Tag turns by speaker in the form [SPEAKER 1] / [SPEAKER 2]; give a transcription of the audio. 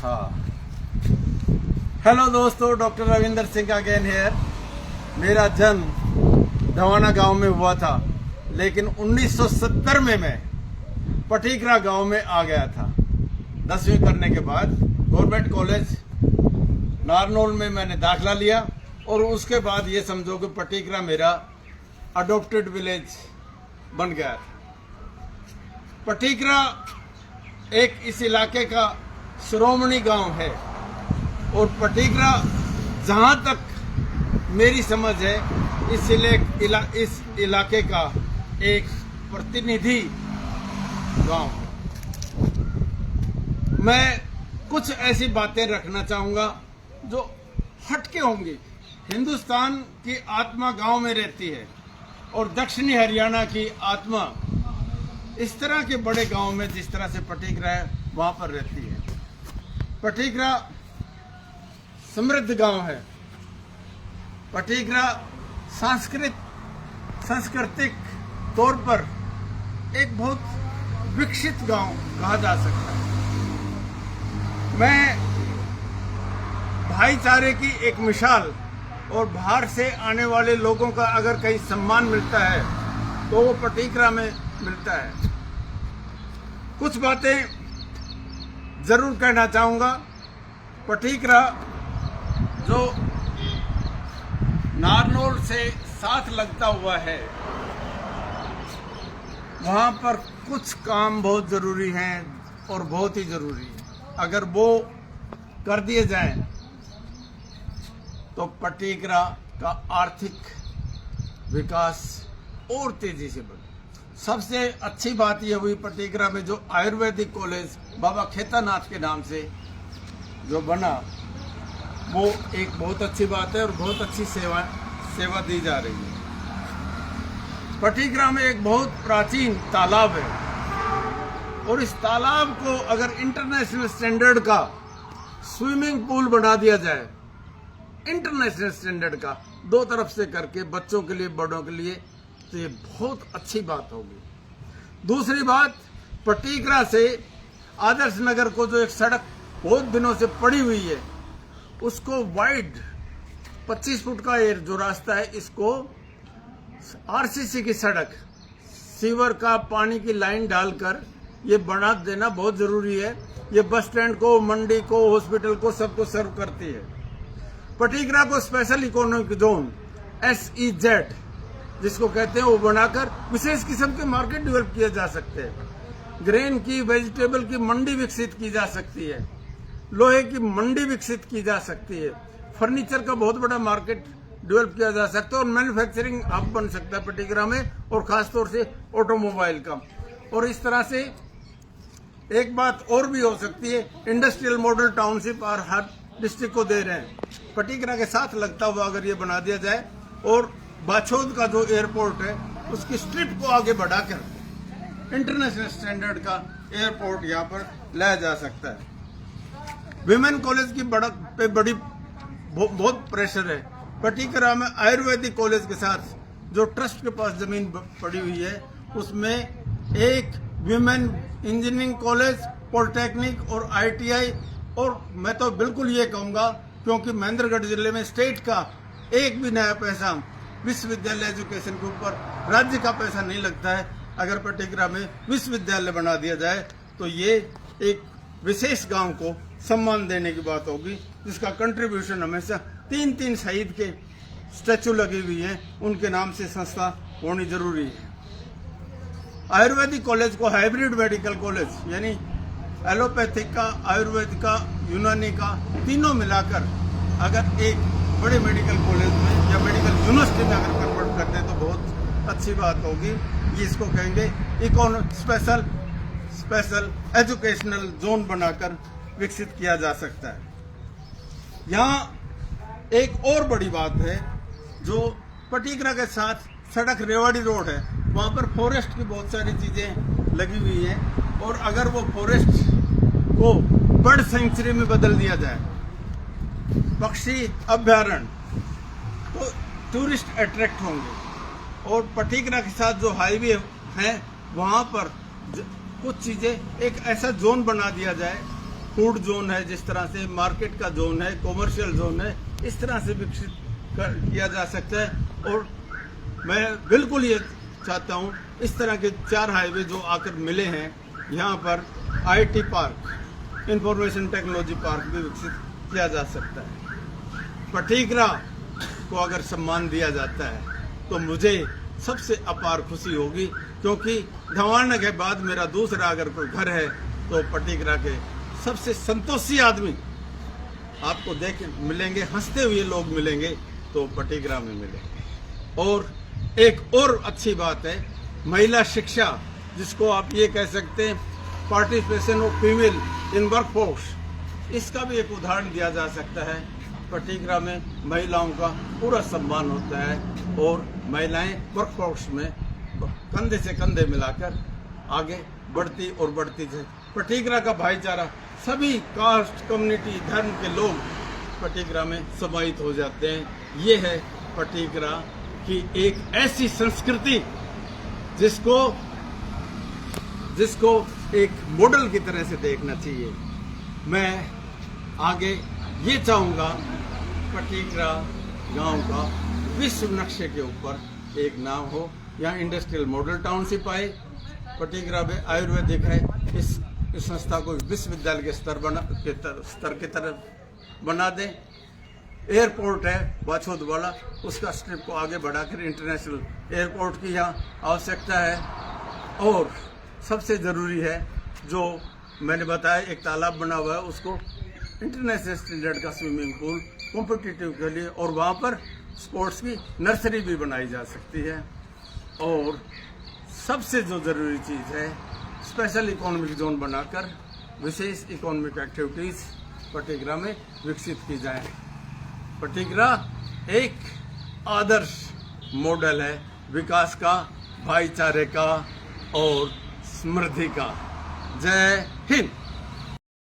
[SPEAKER 1] था। हेलो दोस्तों, doctor Ravinder Singh again here. मेरा जन्म धवाना गांव में हुआ था, लेकिन 1970 में मैं पटीकरा गांव में आ गया था। 10वीं करने के बाद गवर्नमेंट कॉलेज नारनौल में मैंने दाखिला लिया और उसके बाद ये समझो कि पटीकरा मेरा अडॉप्टेड विलेज बन गया था। पटीकरा एक इस इलाके का शिरोमणि गांव है और पटीकरा जहां तक मेरी समझ है इस इलाके का एक प्रतिनिधि गांव। मैं कुछ ऐसी बातें रखना चाहूंगा जो हटके होंगी। हिंदुस्तान की आत्मा गांव में रहती है और दक्षिणी हरियाणा की आत्मा इस तरह के बड़े गांव में जिस तरह से पटीकरा है वहां पर रहती है। पटीकरा समृद्ध गांव है। पटीकरा सांस्कृतिक तौर पर एक बहुत विकसित गांव कहा जा सकता है। मैं भाईचारे की एक मिसाल और बाहर से आने वाले लोगों का अगर कहीं सम्मान मिलता है तो वो पटीकरा में मिलता है। कुछ बातें जरूर कहना चाहूंगा। पटीकरा जो नारनौल से साथ लगता हुआ है, वहां पर कुछ काम बहुत जरूरी हैं और बहुत ही जरूरी है। अगर वो कर दिए जाएं तो पटीकरा का आर्थिक विकास और तेजी से बढ़े। सबसे अच्छी बात यह हुई पटीकरा में जो आयुर्वेदिक कॉलेज बाबा खेतानाथ के नाम से जो बना, वो एक बहुत अच्छी बात है और बहुत अच्छी सेवा दी जा रही है। पटीकरा में एक बहुत प्राचीन तालाब है और इस तालाब को अगर इंटरनेशनल स्टैंडर्ड का स्विमिंग पूल बना दिया जाए, इंटरनेशनल स्टैंडर्ड का, दो तरफ से करके बच्चों के लिए बड़ों के लिए, तो ये बहुत अच्छी बात होगी। दूसरी बात, पटीकरा से आदर्श नगर को जो एक सड़क बहुत दिनों से पड़ी हुई है, उसको वाइड 25 फुट का ये जो रास्ता है, इसको आरसीसी की सड़क, सीवर का पानी की लाइन डालकर ये बना देना बहुत जरूरी है। ये बस स्टैंड को, मंडी को, हॉस्पिटल को, सबको सर्व करती है। पटीकरा को स्पेशल इकोनॉमिक जोन SEZ जिसको कहते हैं, वो बनाकर विशेष किस्म के मार्केट डेवलप किए जा सकते हैं। ग्रेन की, वेजिटेबल की मंडी विकसित की जा सकती है। लोहे की मंडी विकसित की जा सकती है। फर्नीचर का बहुत बड़ा मार्केट डेवलप किया जा सकता है और मैन्युफैक्चरिंग हब बन सकता है पटीकरा में, और खासतौर से ऑटोमोबाइल का। और इस तरह से एक बात और भी हो सकती है, इंडस्ट्रियल मॉडल टाउनशिप और हर डिस्ट्रिक्ट को दे रहे हैं। पटीकरा के साथ लगता हुआ अगर ये बना दिया जाए और बाछौद का जो एयरपोर्ट है उसकी स्ट्रिप को आगे बढ़ाकर इंटरनेशनल स्टैंडर्ड का एयरपोर्ट यहाँ पर लाया जा सकता है। विमेन कॉलेज की बड़ी बहुत प्रेशर है। पटीकरा में आयुर्वेदिक कॉलेज के साथ जो ट्रस्ट के पास जमीन पड़ी हुई है, उसमें एक विमेन इंजीनियरिंग कॉलेज, पॉलिटेक्निक और ITI, और मैं तो बिल्कुल ये कहूँगा, क्योंकि महेंद्रगढ़ जिले में स्टेट का एक भी नया पैसा विश्वविद्यालय एजुकेशन के ऊपर राज्य का पैसा नहीं लगता है। अगर पटीकरा में विश्वविद्यालय बना दिया जाए तो ये एक विशेष गांव को सम्मान देने की बात होगी, जिसका कंट्रीब्यूशन हमेशा 3-3 शहीद के स्टैचू लगी हुई हैं, उनके नाम से संस्था होनी जरूरी है। आयुर्वेदिक कॉलेज को हाइब्रिड मेडिकल कॉलेज, यानी एलोपैथिक का, आयुर्वेद का, यूनानी का, तीनों मिलाकर अगर एक बड़े मेडिकल कॉलेज में या मेडिकल यूनिवर्सिटी में अगर कन्वर्ट करते हैं तो बहुत अच्छी बात होगी। ये इसको कहेंगे स्पेशल एजुकेशनल जोन बनाकर विकसित किया जा सकता है। यहाँ एक और बड़ी बात है, जो पटीकरा के साथ सड़क रेवाड़ी रोड है, वहाँ पर फॉरेस्ट की बहुत सारी चीजें लगी हुई हैं, और अगर वो फॉरेस्ट को बर्ड सेंचुरी में बदल दिया जाए, पक्षी अभ्यारण्य, तो टूरिस्ट अट्रैक्ट होंगे। और पटीकरा के साथ जो हाईवे है, वहाँ पर कुछ चीजें, एक ऐसा जोन बना दिया जाए फूड जोन है, जिस तरह से मार्केट का जोन है, कॉमर्शियल जोन है, इस तरह से विकसित किया जा सकता है। और मैं बिल्कुल ये चाहता हूँ इस तरह के 4 हाईवे जो आकर मिले हैं, यहाँ पर IT park, information technology park भी विकसित किया जा सकता है। पटीगरा को अगर सम्मान दिया जाता है तो मुझे सबसे अपार खुशी होगी, क्योंकि धवाना के बाद मेरा दूसरा अगर कोई घर है तो पटीगरा के सबसे संतोषी आदमी आपको देख मिलेंगे, हंसते हुए लोग मिलेंगे तो पटीगरा में मिलेंगे। और एक और अच्छी बात है महिला शिक्षा, जिसको आप ये कह सकते हैं participation of female in workforce, इसका भी एक उदाहरण दिया जा सकता है। पटीगरा में महिलाओं का पूरा सम्मान होता है और महिलाएं वर्कफोर्स में कंधे से कंधे मिलाकर आगे बढ़ती और बढ़ती है। पटीगरा का भाईचारा, सभी कास्ट, कम्युनिटी, धर्म के लोग पटीगरा में समाहित हो जाते हैं। ये है पटीगरा की एक ऐसी संस्कृति जिसको एक मॉडल की तरह से देखना चाहिए। मैं आगे ये चाहूँगा पटीगरा गांव का विश्व नक्शे के ऊपर एक नाम हो। यहाँ इंडस्ट्रियल मॉडल टाउनशिप आए, पटीगरा में आयुर्वेदिक है, इस संस्था को विश्वविद्यालय के स्तर की तरफ बना दें। एयरपोर्ट है बाछोद वाला, उसका स्ट्रिप को आगे बढ़ाकर इंटरनेशनल एयरपोर्ट की यहाँ आवश्यकता है। और सबसे ज़रूरी है जो मैंने बताया, एक तालाब बना हुआ है, उसको इंटरनेशनल स्टैंडर्ड का स्विमिंग पूल कॉम्पिटिटिव के लिए, और वहाँ पर स्पोर्ट्स की नर्सरी भी बनाई जा सकती है। और सबसे जो ज़रूरी चीज़ है, स्पेशल इकोनॉमिक जोन बनाकर विशेष इकोनॉमिक एक्टिविटीज़ पटीगरा में विकसित की जाए। पटीगरा एक आदर्श मॉडल है विकास का, भाईचारे का और समृद्धि का। जय हिंद।